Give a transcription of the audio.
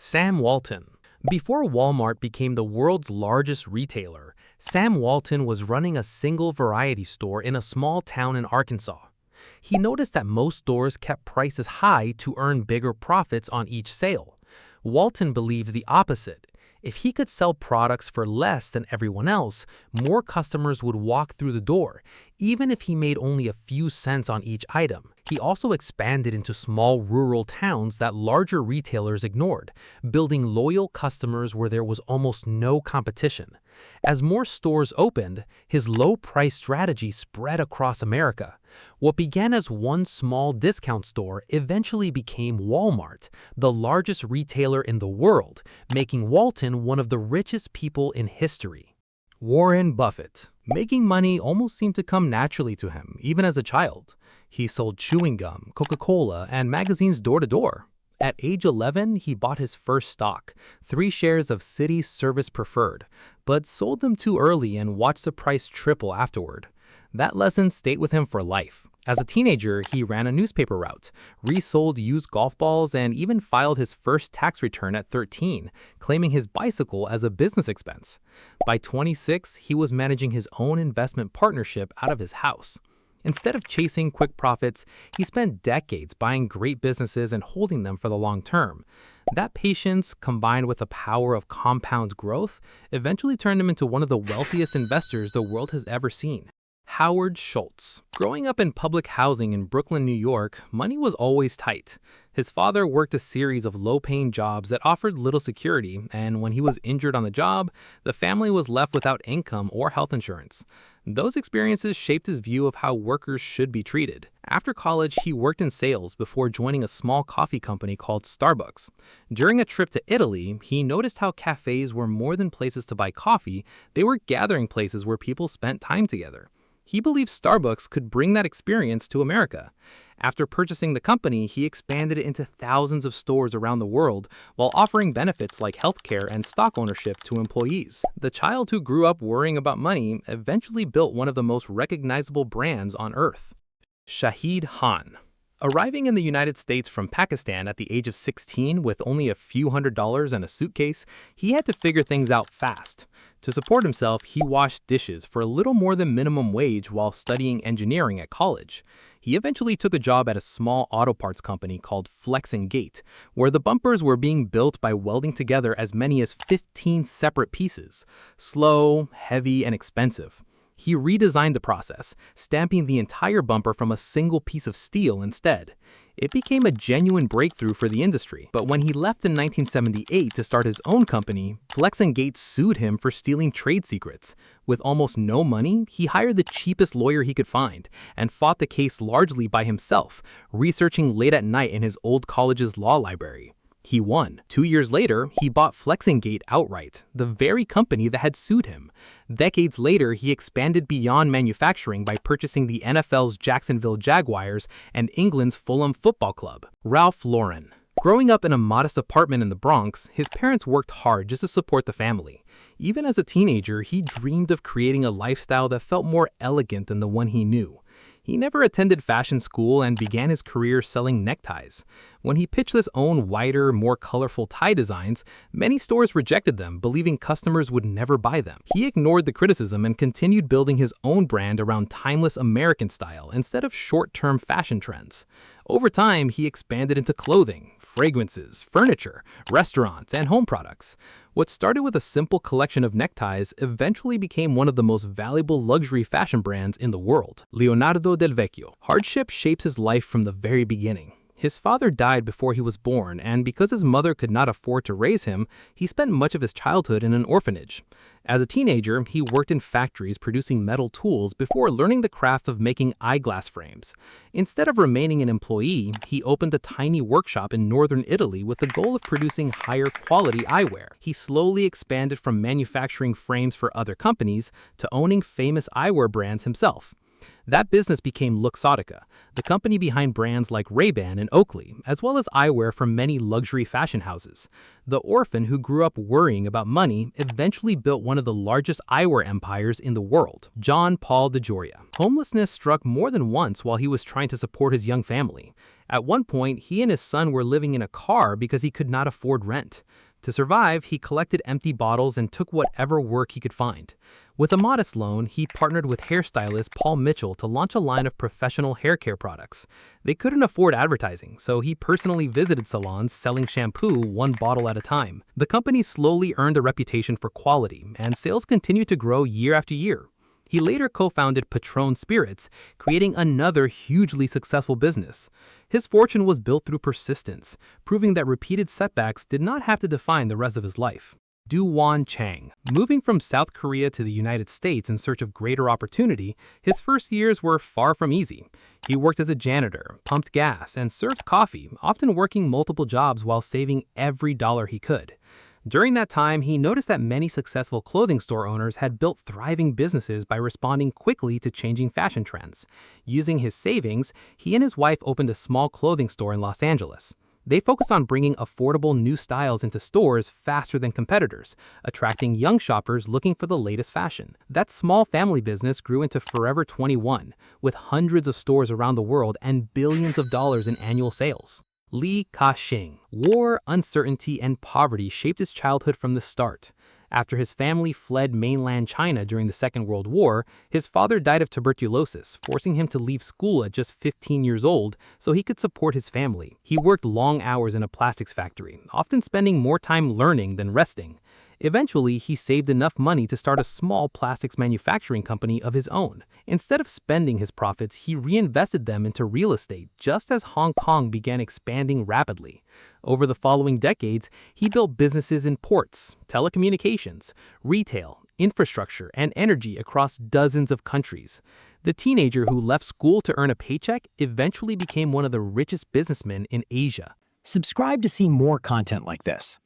Sam Walton. Before Walmart became the world's largest retailer, Sam Walton was running a single variety store in a small town in Arkansas. He noticed that most stores kept prices high to earn bigger profits on each sale. Walton believed the opposite. If he could sell products for less than everyone else, more customers would walk through the door, even if he made only a few cents on each item. He also expanded into small rural towns that larger retailers ignored, building loyal customers where there was almost no competition. As more stores opened, his low-price strategy spread across America. What began as one small discount store eventually became Walmart, the largest retailer in the world, making Walton one of the richest people in history. Warren Buffett. Making money almost seemed to come naturally to him, even as a child. He sold chewing gum, Coca-Cola, and magazines door to door. At age 11, he bought his first stock, 3 shares of Citi Service Preferred, but sold them too early and watched the price triple afterward. That lesson stayed with him for life. As a teenager, he ran a newspaper route, resold used golf balls, and even filed his first tax return at 13, claiming his bicycle as a business expense. By 26, he was managing his own investment partnership out of his house. Instead of chasing quick profits, he spent decades buying great businesses and holding them for the long term. That patience, combined with the power of compound growth, eventually turned him into one of the wealthiest investors the world has ever seen. Howard Schultz. Growing up in public housing in Brooklyn, New York, money was always tight. His father worked a series of low-paying jobs that offered little security, and when he was injured on the job, the family was left without income or health insurance. Those experiences shaped his view of how workers should be treated. After college, he worked in sales before joining a small coffee company called Starbucks. During a trip to Italy, he noticed how cafes were more than places to buy coffee, they were gathering places where people spent time together. He believed Starbucks could bring that experience to America. After purchasing the company, he expanded it into thousands of stores around the world while offering benefits like healthcare and stock ownership to employees. The child who grew up worrying about money eventually built one of the most recognizable brands on earth. Shahid Khan. Arriving in the United States from Pakistan at the age of 16 with only a few $100s and a suitcase, he had to figure things out fast. To support himself, he washed dishes for a little more than minimum wage while studying engineering at college. He eventually took a job at a small auto parts company called Flex and Gate, where the bumpers were being built by welding together as many as 15 separate pieces. Slow, heavy, and expensive. He redesigned the process, stamping the entire bumper from a single piece of steel instead. It became a genuine breakthrough for the industry, but when he left in 1978 to start his own company, Flex and Gate sued him for stealing trade secrets. With almost no money, he hired the cheapest lawyer he could find and fought the case largely by himself, researching late at night in his old college's law library. He won. 2 years later, he bought Flex and Gate outright, the very company that had sued him. Decades later, he expanded beyond manufacturing by purchasing the NFL's Jacksonville Jaguars and England's Fulham Football Club. Ralph Lauren. Growing up in a modest apartment in the Bronx, his parents worked hard just to support the family. Even as a teenager, he dreamed of creating a lifestyle that felt more elegant than the one he knew. He never attended fashion school and began his career selling neckties. When he pitched his own wider, more colorful tie designs, many stores rejected them, believing customers would never buy them. He ignored the criticism and continued building his own brand around timeless American style instead of short-term fashion trends. Over time, he expanded into clothing, fragrances, furniture, restaurants, and home products. What started with a simple collection of neckties eventually became one of the most valuable luxury fashion brands in the world. Leonardo Del Vecchio. Hardship shapes his life from the very beginning. His father died before he was born, and because his mother could not afford to raise him, he spent much of his childhood in an orphanage. As a teenager, he worked in factories producing metal tools before learning the craft of making eyeglass frames. Instead of remaining an employee, he opened a tiny workshop in northern Italy with the goal of producing higher quality eyewear. He slowly expanded from manufacturing frames for other companies to owning famous eyewear brands himself. That business became Luxottica, the company behind brands like Ray-Ban and Oakley, as well as eyewear from many luxury fashion houses. The orphan who grew up worrying about money eventually built one of the largest eyewear empires in the world. John Paul DeJoria. Homelessness struck more than once while he was trying to support his young family. At one point, he and his son were living in a car because he could not afford rent. To survive, he collected empty bottles and took whatever work he could find. With a modest loan, he partnered with hairstylist Paul Mitchell to launch a line of professional hair care products. They couldn't afford advertising, so he personally visited salons selling shampoo one bottle at a time. The company slowly earned a reputation for quality, and sales continued to grow year after year. He later co-founded Patron Spirits, creating another hugely successful business. His fortune was built through persistence, proving that repeated setbacks did not have to define the rest of his life. Do-Won Chang. Moving from South Korea to the United States in search of greater opportunity, his first years were far from easy. He worked as a janitor, pumped gas, and served coffee, often working multiple jobs while saving every dollar he could. During that time, he noticed that many successful clothing store owners had built thriving businesses by responding quickly to changing fashion trends. Using his savings, he and his wife opened a small clothing store in Los Angeles. They focused on bringing affordable new styles into stores faster than competitors, attracting young shoppers looking for the latest fashion. That small family business grew into Forever 21, with hundreds of stores around the world and billions of dollars in annual sales. Li Ka-shing. War, uncertainty, and poverty shaped his childhood from the start. After his family fled mainland China during the Second World War, his father died of tuberculosis, forcing him to leave school at just 15 years old so he could support his family. He worked long hours in a plastics factory, often spending more time learning than resting. Eventually, he saved enough money to start a small plastics manufacturing company of his own. Instead of spending his profits, he reinvested them into real estate just as Hong Kong began expanding rapidly. Over the following decades, he built businesses in ports, telecommunications, retail, infrastructure, and energy across dozens of countries. The teenager who left school to earn a paycheck eventually became one of the richest businessmen in Asia. Subscribe to see more content like this.